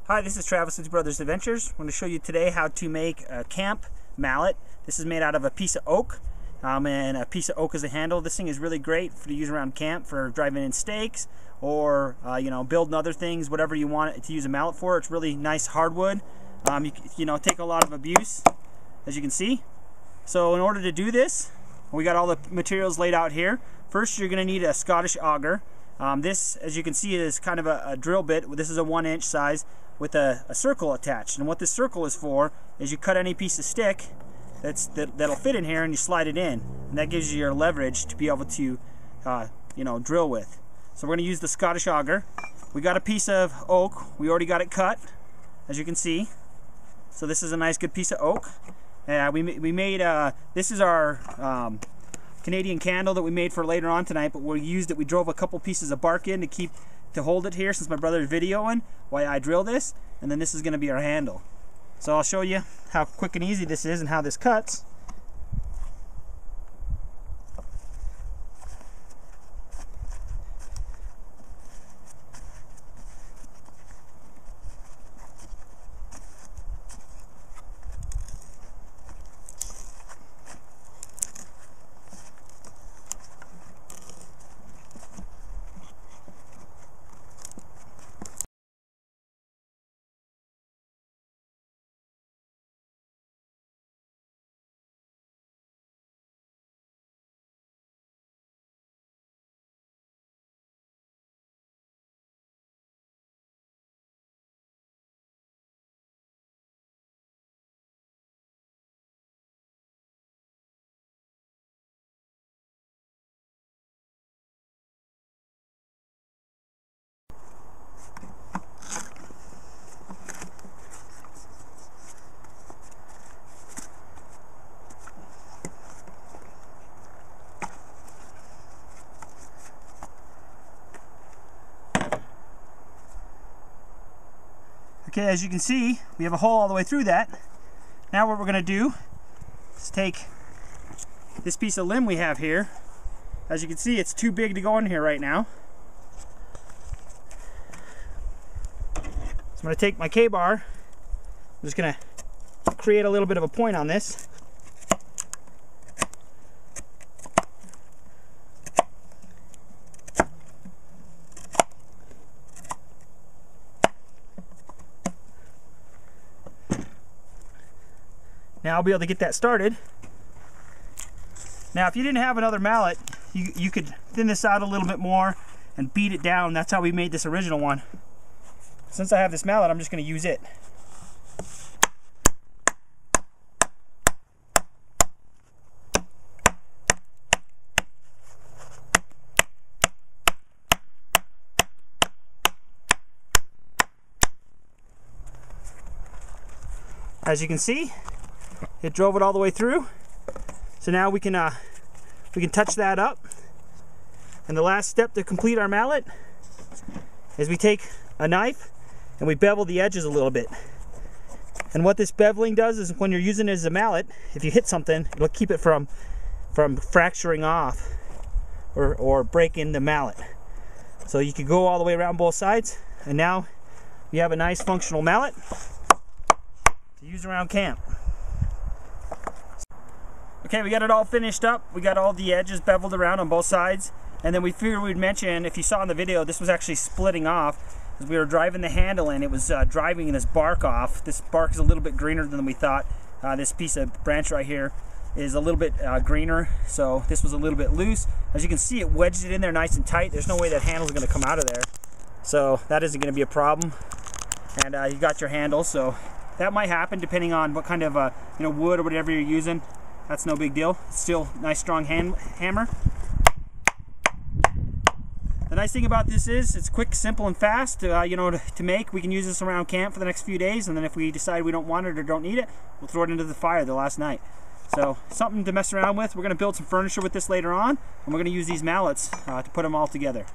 Hi, this is Travis with Brothers Adventures. I'm going to show you today how to make a camp mallet. This is made out of a piece of oak, and a piece of oak as a handle. This thing is really great to use around camp for driving in stakes or building other things, whatever you want it to use a mallet for. It's really nice hardwood. Take a lot of abuse, as you can see. So in order to do this, we got all the materials laid out here. First, you're going to need a Scottish auger. This, as you can see, is kind of a drill bit. This is a 1-inch size with a circle attached. And what this circle is for is you cut any piece of stick that'll fit in here and you slide it in. And that gives you your leverage to be able to drill with. So we're going to use the Scottish auger. We got a piece of oak. We already got it cut, as you can see. So this is a nice good piece of oak. We made this is our Canadian candle that we made for later on tonight, but we drove a couple pieces of bark in to hold it here, since my brother's videoing why I drill this, and then this is going to be our handle. So I'll show you how quick and easy this is and how this cuts. Okay, as you can see, we have a hole all the way through that. Now what we're going to do is take this piece of limb we have here. As you can see, it's too big to go in here right now. So I'm going to take my K-bar. I'm just going to create a little bit of a point on this. Now I'll be able to get that started. Now if you didn't have another mallet, you could thin this out a little bit more and beat it down. That's how we made this original one. Since I have this mallet, I'm just going to use it. As you can see, it drove it all the way through. So now we can touch that up. And the last step to complete our mallet is we take a knife and we bevel the edges a little bit. And what this beveling does is, when you're using it as a mallet, if you hit something, it'll keep it from fracturing off or breaking the mallet. So you could go all the way around both sides, and now you have a nice functional mallet to use around camp. Okay, we got it all finished up. We got all the edges beveled around on both sides. And then we figured we'd mention, if you saw in the video, this was actually splitting off as we were driving the handle in. It was driving this bark off. This bark is a little bit greener than we thought. This piece of branch right here is a little bit greener, so this was a little bit loose. As you can see, it wedged it in there nice and tight. There's no way that handle's going to come out of there. So that isn't going to be a problem. And you got your handle, so that might happen depending on what kind of wood or whatever you're using. That's no big deal. It's still a nice strong hammer. The nice thing about this is it's quick, simple, and fast to make. We can use this around camp for the next few days, and then if we decide we don't want it or don't need it, we'll throw it into the fire the last night. So something to mess around with. We're going to build some furniture with this later on, and we're going to use these mallets to put them all together.